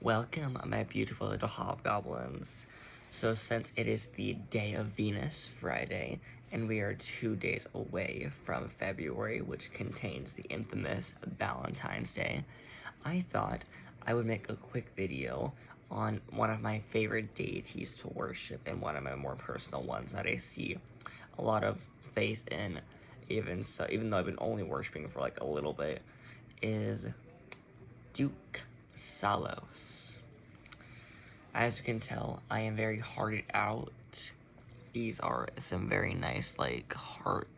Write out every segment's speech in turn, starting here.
Welcome, my beautiful little hobgoblins. So, since it is the day of Venus, Friday, and we are 2 days away from February, which contains the infamous Valentine's Day, I thought I would make a quick video on one of my favorite deities to worship and one of my more personal ones that I see a lot of faith in, even though I've been only worshiping for like a little bit, is Duke Sallos. As you can tell, I am very hearted out. These are some very nice, like, heart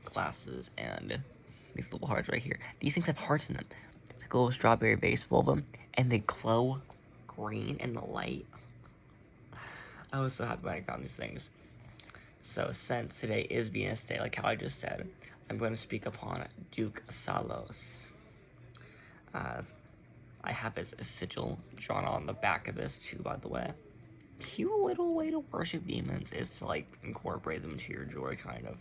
glasses, and these little hearts right here. These things have hearts in them. Like a little strawberry base full of them, and they glow green in the light. I was so happy when I found these things. So, since today is Venus Day, like how I just said, I'm going to speak upon Duke Sallos. As I have his sigil drawn on the back of this too, by the way. Cute little way to worship demons is to like incorporate them into your joy, kind of.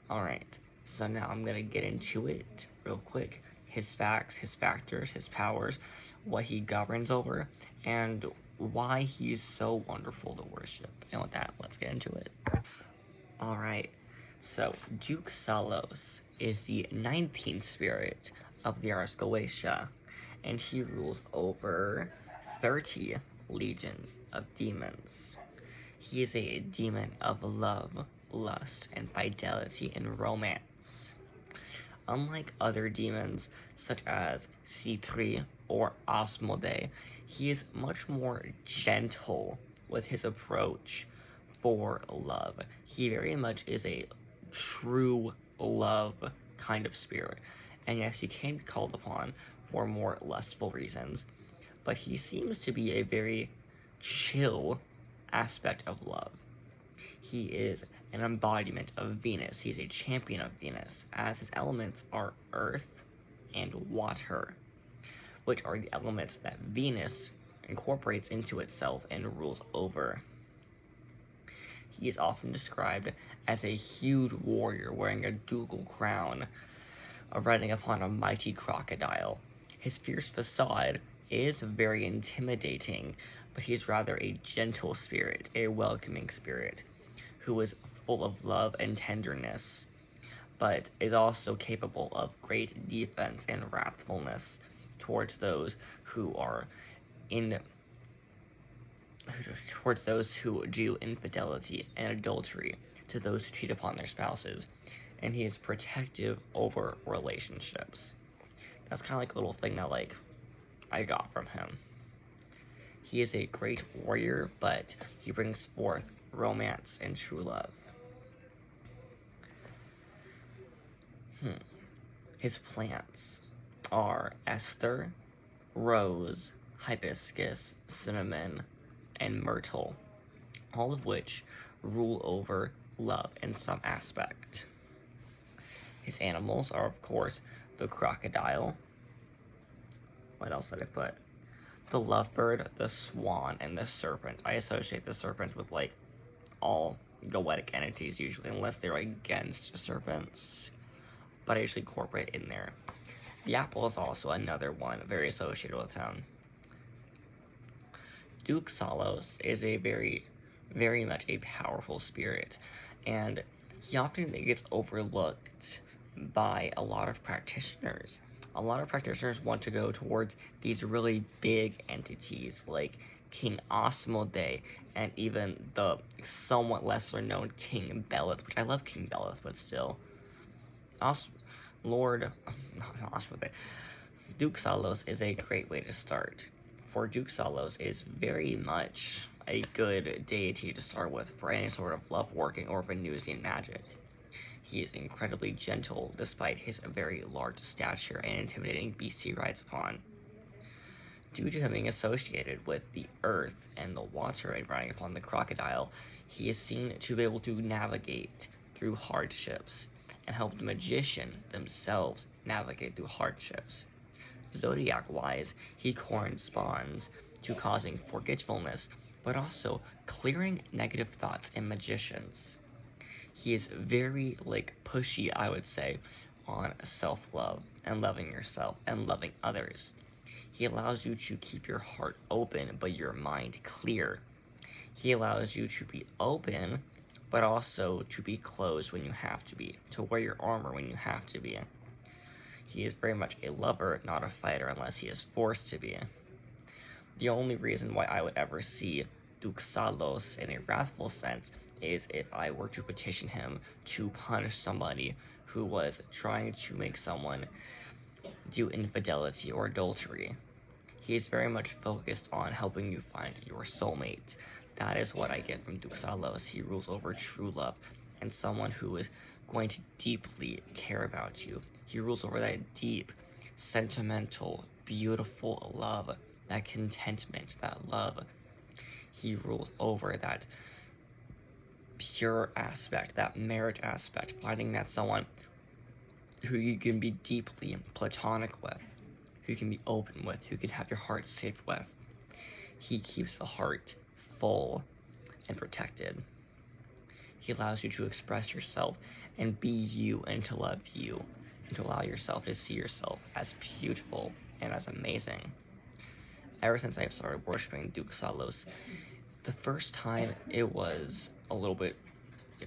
Alright, so now I'm gonna get into it real quick. His facts, his factors, his powers, what he governs over, and why he's so wonderful to worship. And with that, let's get into it. Alright, so Duke Sallos is the 19th spirit of the Ars Goetia, and he rules over 30 legions of demons. He is a demon of love, lust, and fidelity in romance. Unlike other demons, such as C3 or Asmodee, he is much more gentle with his approach for love. He very much is a true love kind of spirit. And yes, he can be called upon for more lustful reasons, but he seems to be a very chill aspect of love. He is an embodiment of Venus. He's a champion of Venus, as his elements are earth and water, which are the elements that Venus incorporates into itself and rules over. He is often described as a huge warrior wearing a ducal crown, riding upon a mighty crocodile. His fierce facade is very intimidating, but he's rather a gentle spirit, a welcoming spirit, who is full of love and tenderness, but is also capable of great defense and wrathfulness towards those who are towards those who do infidelity and adultery, to those who cheat upon their spouses, and he is protective over relationships. That's kind of like a little thing that, like, I got from him. He is a great warrior, but he brings forth romance and true love. His plants are Esther, Rose, Hibiscus, Cinnamon, and Myrtle, all of which rule over love in some aspect. His animals are, of course, the crocodile. What else did I put? The lovebird, the swan, and the serpent. I associate the serpent with, like, all goetic entities usually, unless they're against serpents. But I usually incorporate in there. The apple is also another one very associated with him. Duke Sallos is a very, very much a powerful spirit, and he often gets overlooked by a lot of practitioners. A lot of practitioners want to go towards these really big entities like King Asmodee and even the somewhat lesser known King Belith, which I love King Belith, but still. Duke Sallos is a great way to start. For Duke Sallos is very much a good deity to start with for any sort of love working or Venusian magic. He is incredibly gentle despite his very large stature and intimidating beast he rides upon. Due to him being associated with the earth and the water and riding upon the crocodile, he is seen to be able to navigate through hardships and help the magician themselves navigate through hardships. Zodiac-wise, he corresponds to causing forgetfulness, but also clearing negative thoughts in magicians. He is very, like, pushy, I would say, on self-love and loving yourself and loving others. He allows you to keep your heart open, but your mind clear. He allows you to be open, but also to be closed when you have to be, to wear your armor when you have to be. He is very much a lover, not a fighter, unless he is forced to be. The only reason why I would ever see Duke Sallos in a wrathful sense is if I were to petition him to punish somebody who was trying to make someone do infidelity or adultery. He is very much focused on helping you find your soulmate. That is what I get from Duke Sallos. He rules over true love and someone who is going to deeply care about you. He rules over that deep, sentimental, beautiful love, that contentment, that love. He rules over that pure aspect, that marriage aspect, finding that someone who you can be deeply platonic with, who you can be open with, who can have your heart safe with. He keeps the heart full and protected. He allows you to express yourself and be you and to love you and to allow yourself to see yourself as beautiful and as amazing. Ever since I've started worshiping Duke Sallos, the first time it was a little bit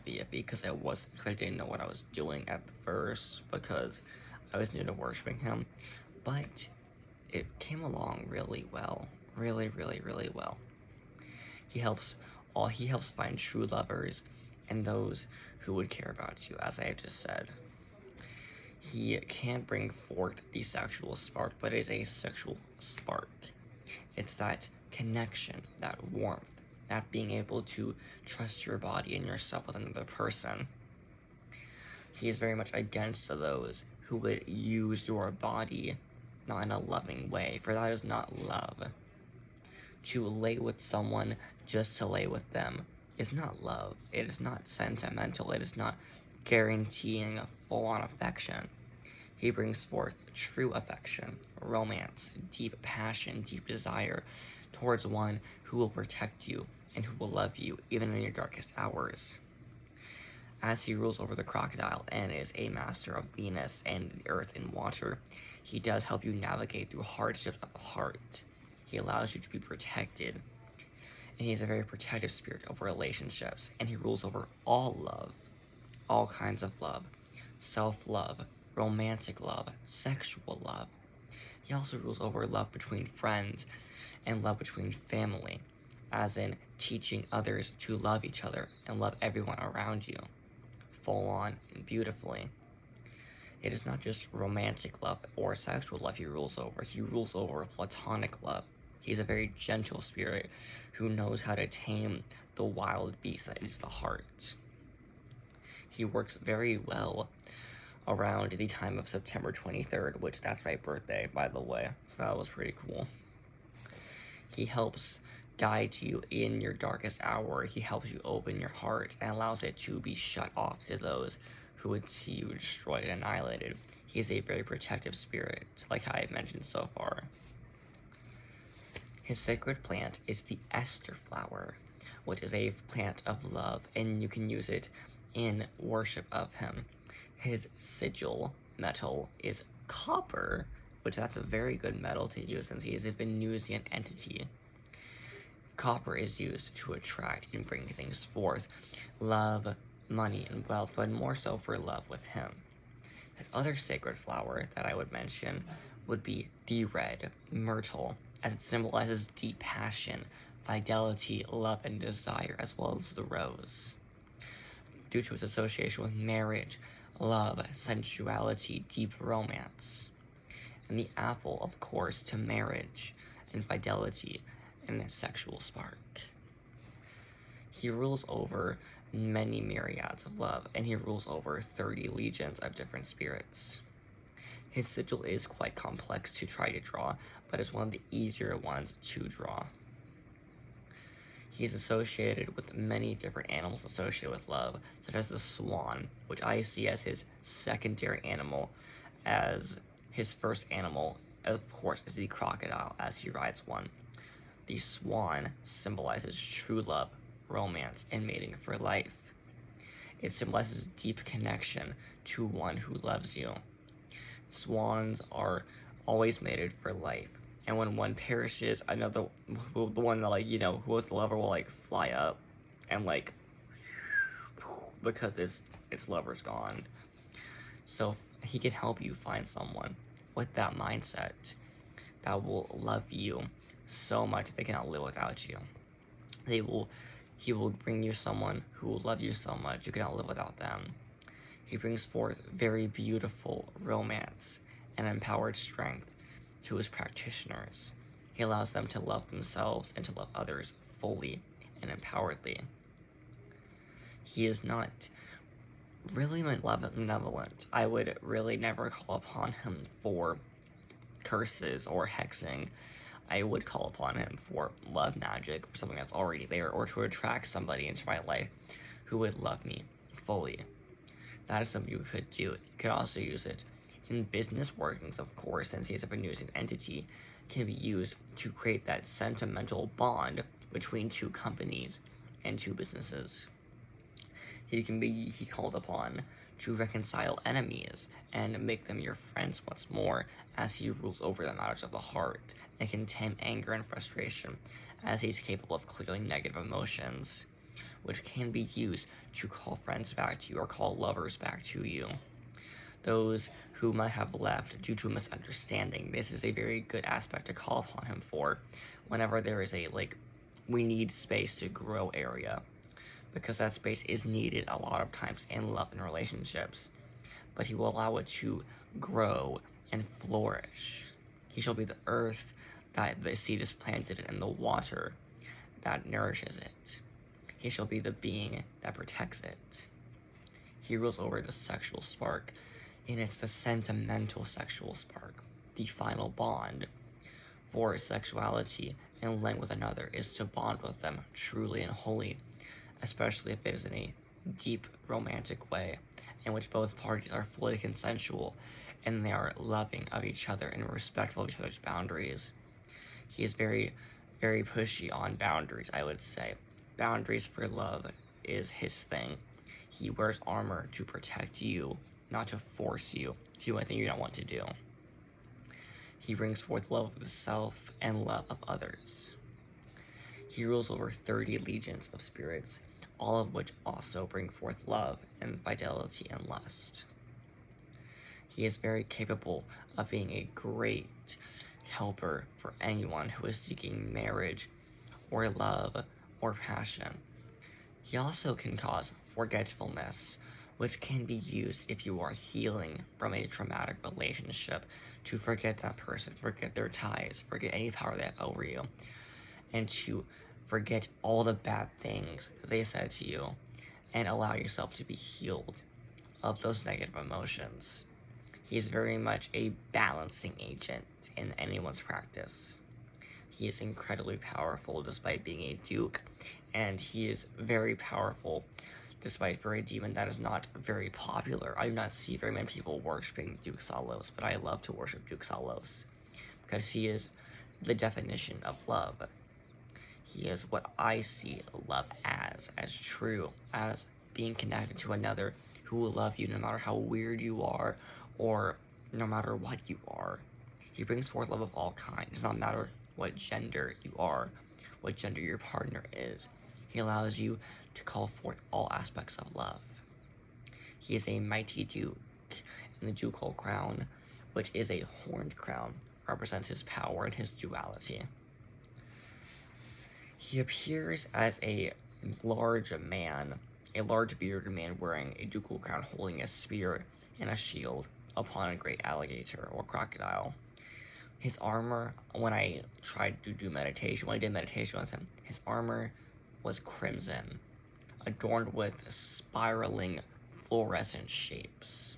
iffy because I didn't know what I was doing at the first because I was new to worshiping him, but it came along really well, really well. He helps find true lovers and those who would care about you, as I have just said. He can bring forth the sexual spark, but it is a sexual spark. It's that connection, that warmth, that being able to trust your body and yourself with another person. He is very much against those who would use your body not in a loving way, for that is not love. To lay with someone just to lay with them is not love. It is not sentimental. It is not guaranteeing a full-on affection. He brings forth true affection, romance, deep passion, deep desire towards one who will protect you and who will love you even in your darkest hours. As he rules over the crocodile and is a master of Venus and the earth and water, he does help you navigate through hardships of the heart. He allows you to be protected, and he is a very protective spirit over relationships, and he rules over all love, all kinds of love, self-love, romantic love, sexual love. He also rules over love between friends and love between family, as in teaching others to love each other and love everyone around you, full on and beautifully. It is not just romantic love or sexual love he rules over platonic love. He's a very gentle spirit who knows how to tame the wild beast that is the heart. He works very well around the time of September 23rd, which that's my birthday, by the way, so that was pretty cool. He helps guide you in your darkest hour. He helps you open your heart and allows it to be shut off to those who would see you destroyed and annihilated. He is a very protective spirit, like I have mentioned so far. His sacred plant is the Ester flower, which is a plant of love, and you can use it in worship of him. His sigil metal is copper, which that's a very good metal to use since he is a Venusian entity. Copper is used to attract and bring things forth, love, money, and wealth, but more so for love with him. His other sacred flower that I would mention would be the red myrtle, as it symbolizes deep passion, fidelity, love, and desire, as well as the rose. Due to its association with marriage, love, sensuality, deep romance. And the apple, of course, to marriage and fidelity and a sexual spark. He rules over many myriads of love, and he rules over 30 legions of different spirits. His sigil is quite complex to try to draw, but is one of the easier ones to draw. He is associated with many different animals associated with love, such as the swan, which I see as his secondary animal, as his first animal, of course, is the crocodile, as he rides one. The swan symbolizes true love, romance, and mating for life. It symbolizes deep connection to one who loves you. Swans are always mated for life, and when one perishes, another, the one that, like, you know, who was the lover will, like, fly up and, like, because its lover's gone. So he can help you find someone with that mindset that will love you so much they cannot live without you. He will bring you someone who will love you so much you cannot live without them. He brings forth very beautiful romance and empowered strength to his practitioners. He allows them to love themselves and to love others fully and empoweredly. He is not really malevolent. I would really never call upon him for curses or hexing. I would call upon him for love magic, for something that's already there, or to attract somebody into my life who would love me fully. That is something you could do. You could also use it in business workings, of course, since he is a beneficent entity, can be used to create that sentimental bond between two companies and two businesses. He can be called upon to reconcile enemies and make them your friends once more, as he rules over the matters of the heart and can tame anger and frustration, as he's capable of clearing negative emotions, which can be used to call friends back to you or call lovers back to you. Those who might have left due to a misunderstanding, this is a very good aspect to call upon him for whenever there is a, like, we need space to grow area, because that space is needed a lot of times in love and relationships, but he will allow it to grow and flourish. He shall be the earth that the seed is planted in, and the water that nourishes it. He shall be the being that protects it. He rules over the sexual spark, and it's the sentimental sexual spark, the final bond. For sexuality and living with another is to bond with them truly and wholly, especially if it is in a deep romantic way, in which both parties are fully consensual and they are loving of each other and respectful of each other's boundaries. He is very, very pushy on boundaries, I would say. Boundaries for love is his thing. He wears armor to protect you, not to force you to do anything you don't want to do. He brings forth love of the self and love of others. He rules over 30 legions of spirits, all of which also bring forth love and fidelity and lust. He is very capable of being a great helper for anyone who is seeking marriage or love or passion. He also can cause forgetfulness, which can be used if you are healing from a traumatic relationship, to forget that person, forget their ties, forget any power they have over you, and to forget all the bad things that they said to you, and allow yourself to be healed of those negative emotions. He is very much a balancing agent in anyone's practice. He is incredibly powerful despite being a duke, and he is very powerful despite for a demon that is not very popular. I do not see very many people worshiping Duke Sallos, but I love to worship Duke Sallos because he is the definition of love. He is what I see love as true, as being connected to another who will love you no matter how weird you are or no matter what you are. He brings forth love of all kinds. It does not matter what gender you are, what gender your partner is. He allows you to call forth all aspects of love. He is a mighty duke, and the ducal crown, which is a horned crown, represents his power and his duality. He appears as a large man, a large bearded man wearing a ducal crown, holding a spear and a shield upon a great alligator or crocodile. His armor, when I tried to do meditation, when I did meditation with him, his armor was crimson, adorned with spiraling fluorescent shapes.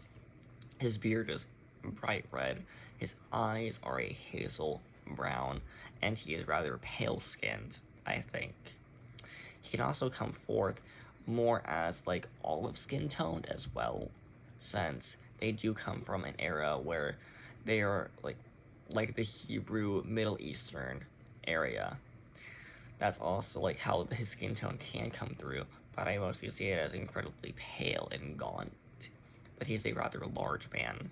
His beard is bright red, his eyes are a hazel brown, and he is rather pale-skinned, I think. He can also come forth more as like olive skin toned as well, since they do come from an era where they are like the Hebrew Middle Eastern area. That's also like how his skin tone can come through, but I mostly see it as incredibly pale and gaunt. But he's a rather large man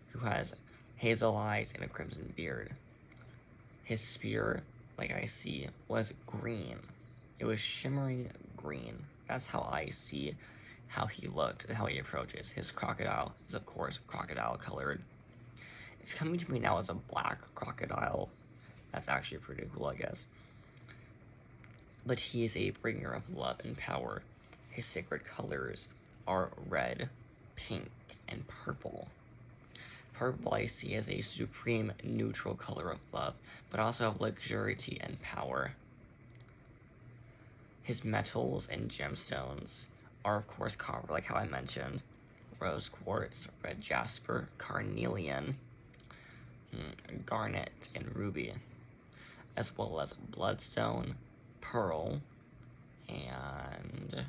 who has hazel eyes, and a crimson beard. His spear, like I see, was green. It was shimmering green. That's how I see how he looked and how he approaches. His crocodile is, of course, crocodile colored. It's coming to me now as a black crocodile. That's actually pretty cool, I guess. But he is a bringer of love and power. His sacred colors are red, pink, and purple. Purple I see as a supreme neutral color of love, but also of luxuriety and power. His metals and gemstones are, of course, copper, like how I mentioned, rose quartz, red jasper, carnelian, garnet, and ruby, as well as bloodstone, pearl, and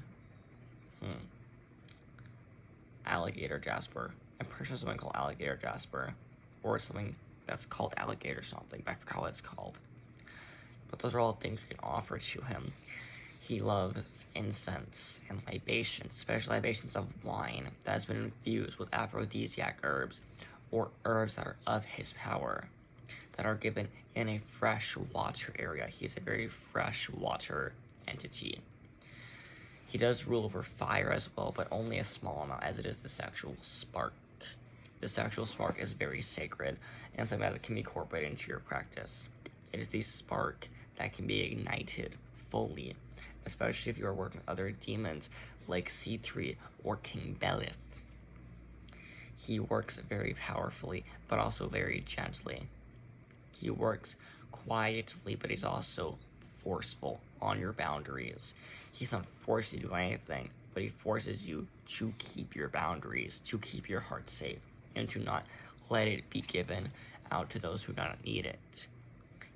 alligator jasper. I'm pretty sure something called alligator jasper, or something that's called alligator something, but I forgot what it's called. But those are all things we can offer to him. He loves incense and libations, especially libations of wine that has been infused with aphrodisiac herbs, or herbs that are of his power, that are given in a fresh water area. He's a very fresh water entity. He does rule over fire as well, but only a small amount, as it is the sexual spark. The sexual spark is very sacred, and something that can be incorporated into your practice. It is the spark that can be ignited fully, especially if you are working with other demons like C3 or King Belith. He works very powerfully, but also very gently. He works quietly, but he's also forceful on your boundaries. He's not forcing you to do anything, but he forces you to keep your boundaries, to keep your heart safe, and to not let it be given out to those who do not need it.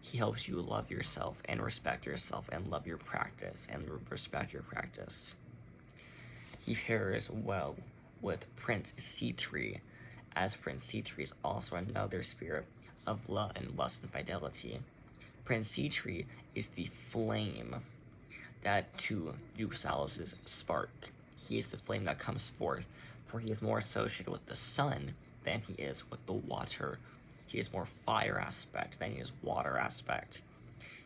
He helps you love yourself and respect yourself and love your practice and respect your practice. He pairs well with Prince C3, as Prince C3 is also another spirit of love and lust and fidelity. Prince C3 is the flame that to Duke Sallos' spark. He is the flame that comes forth, for he is more associated with the sun than he is with the water. He is more fire aspect than he is water aspect.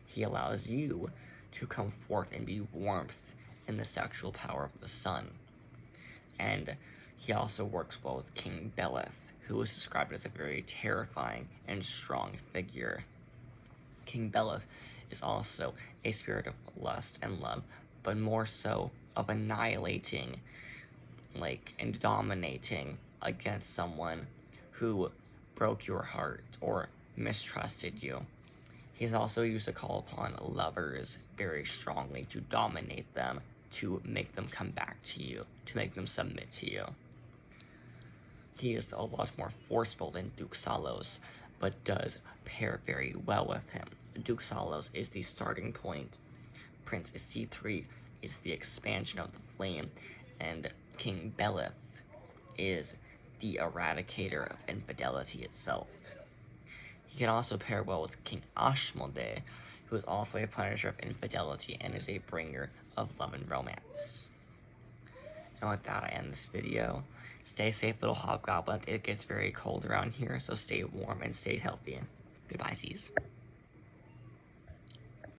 He allows you to come forth and be warmth in the sexual power of the sun. And he also works well with King Belith, who is described as a very terrifying and strong figure. King Belith is also a spirit of lust and love, but more so of annihilating, and dominating against someone who broke your heart or mistrusted you. He's also used to call upon lovers very strongly to dominate them, to make them come back to you, to make them submit to you. He is a lot more forceful than Duke Sallos, but does pair very well with him. Duke Sallos is the starting point, Prince C3 is the expansion of the flame, and King Belith is the eradicator of infidelity itself. He can also pair well with King Ashmodee, who is also a punisher of infidelity and is a bringer of love and romance. And with that, I end this video. Stay safe, little hobgoblins. It gets very cold around here, so stay warm and stay healthy. Goodbye, Z's.